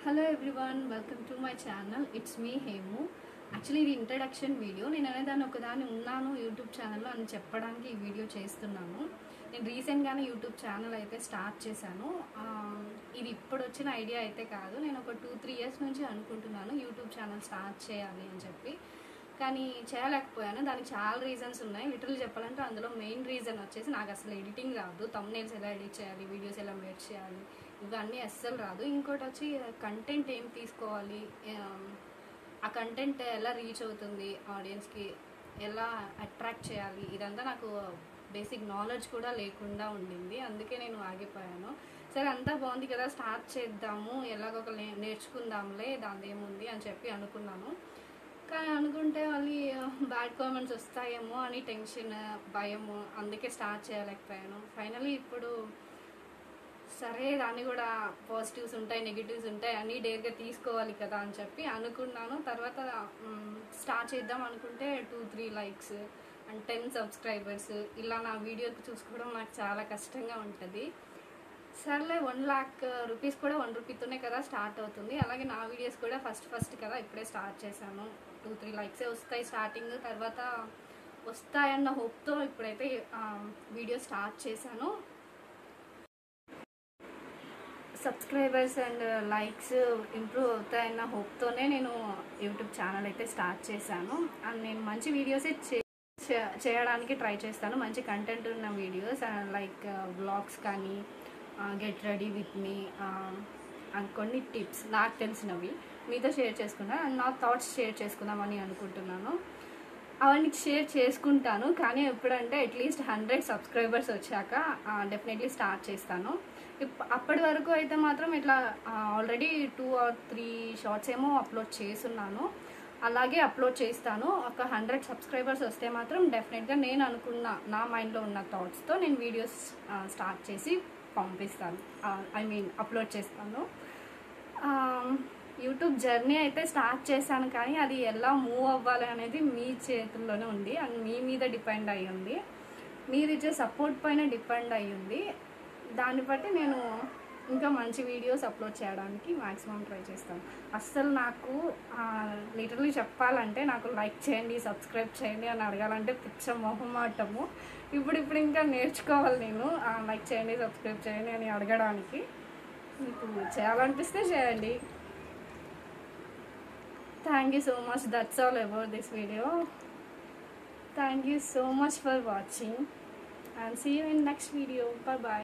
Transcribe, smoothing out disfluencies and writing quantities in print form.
Hello everyone, welcome to my channel. It's me Hemu. Actually ఇది introduction video. నేను అనేదాన్ని ఒకదాన్ని ఉన్నాను యూట్యూబ్ ఛానల్లో అని చెప్పడానికి ఈ వీడియో చేస్తున్నాను. నేను రీసెంట్గానే యూట్యూబ్ ఛానల్ అయితే స్టార్ట్ చేశాను. ఇది ఇప్పుడు వచ్చిన ఐడియా అయితే కాదు. నేను ఒక 2-3 ఇయర్స్ నుంచి అనుకుంటున్నాను యూట్యూబ్ ఛానల్ స్టార్ట్ చేయాలి అని చెప్పి. కానీ చేయలేకపోయాను. దానికి చాలా రీజన్స్ ఉన్నాయి. లిటరల్ చెప్పాలంటే అందులో మెయిన్ రీజన్ వచ్చేసి నాకు అసలు ఎడిటింగ్ రాదు. థంబ్నెయిల్స్ ఎలా ఎడిట్ చేయాలి, వీడియోస్ ఎలా మేక్ చేయాలి, ఇవన్నీ అస్సలు రాదు. ఇంకోటి వచ్చి కంటెంట్ ఏం తీసుకోవాలి, ఆ కంటెంట్ ఎలా రీచ్ అవుతుంది ఆడియన్స్కి, ఎలా అట్రాక్ట్ చేయాలి, ఇదంతా నాకు బేసిక్ నాలెడ్జ్ కూడా లేకుండా ఉండింది. అందుకే నేను ఆగిపోయాను. సరే అంతా బాగుంది కదా, స్టార్ట్ చేద్దాము, ఎలాగొక నేర్చుకుందాంలే, దాని ఏముంది అని చెప్పి అనుకున్నాను. కానీ అనుకుంటే మళ్ళీ బ్యాడ్ కామెంట్స్ వస్తాయేమో అని టెన్షన్, భయము, అందుకే స్టార్ట్ చేయలేకపోయాను. ఫైనలీ ఇప్పుడు సరే దాన్ని కూడా పాజిటివ్స్ ఉంటాయి, నెగిటివ్స్ ఉంటాయి, అన్నీ డేర్గా తీసుకోవాలి కదా అని చెప్పి అనుకున్నాను. తర్వాత స్టార్ట్ చేద్దాం అనుకుంటే 2-3 లైక్స్ అండ్ 10 సబ్స్క్రైబర్స్ ఇలా నా వీడియోకి చూసుకోవడం నాకు చాలా కష్టంగా ఉంటుంది. సర్లే 1 lakh రూపీస్ కూడా 1 రూపీతోనే కదా స్టార్ట్ అవుతుంది. అలాగే నా వీడియోస్ కూడా ఫస్ట్ కదా ఇప్పుడే స్టార్ట్ చేశాను. 2-3 లైక్సే వస్తాయి స్టార్టింగ్, తర్వాత వస్తాయన్న హోప్తో ఇప్పుడైతే వీడియో స్టార్ట్ చేశాను. సబ్స్క్రైబర్స్ అండ్ లైక్స్ ఇంప్రూవ్ అవుతాయన్న హోప్తోనే నేను యూట్యూబ్ ఛానల్ అయితే స్టార్ట్ చేశాను. అండ్ నేను మంచి వీడియోసే చేయడానికి ట్రై చేస్తాను. మంచి కంటెంట్ ఉన్న వీడియోస్ లైక్ వ్లాగ్స్ కానీ, get ready with me and కొన్ని టిప్స్ నాకు తెలిసినవి మీతో షేర్ చేసుకున్నాను. అండ్ నా థాట్స్ షేర్ చేసుకుందామని అనుకుంటున్నాను. అవన్నీ షేర్ చేసుకుంటాను, కానీ ఎప్పుడంటే అట్లీస్ట్ 100 సబ్స్క్రైబర్స్ వచ్చాక డెఫినెట్లీ స్టార్ట్ చేస్తాను. అప్పటి వరకు అయితే మాత్రం ఇట్లా ఆల్రెడీ 2 or 3 షార్ట్స్ ఏమో అప్లోడ్ చేస్తున్నాను. అలాగే అప్లోడ్ చేస్తాను. ఒక 100 సబ్స్క్రైబర్స్ వస్తే మాత్రం డెఫినెట్గా నేను అనుకున్న నా మైండ్లో ఉన్న థాట్స్తో నేను వీడియోస్ స్టార్ట్ చేసి పంపిస్తాను, అప్లోడ్ చేస్తాను. యూట్యూబ్ జర్నీ అయితే స్టార్ట్ చేశాను, కానీ అది ఎలా మూవ్ అవ్వాలి అనేది మీ చేతుల్లోనే ఉంది అండ్ మీ మీద డిపెండ్ అయ్యి ఉంది. మీరు ఇచ్చే సపోర్ట్ పైన డిపెండ్ అయ్యి ఉంది. దాన్ని బట్టి నేను ఇంకా మంచి వీడియోస్ అప్లోడ్ చేయడానికి మ్యాక్సిమం ట్రై చేస్తాను. అస్సలు నాకు లిటరలీ చెప్పాలంటే నాకు లైక్ చేయండి, సబ్స్క్రైబ్ చేయండి అని అడగాలంటే పిచ్చ మొహమాటము. ఇప్పుడు ఇంకా నేర్చుకోవాలి నేను, లైక్ చేయండి, సబ్స్క్రైబ్ చేయండి అని అడగడానికి. మీకు చేయాలనిపిస్తే చేయండి. Thank you so much. That's all about this video. Thank you so much for watching and see you in next video. Bye bye.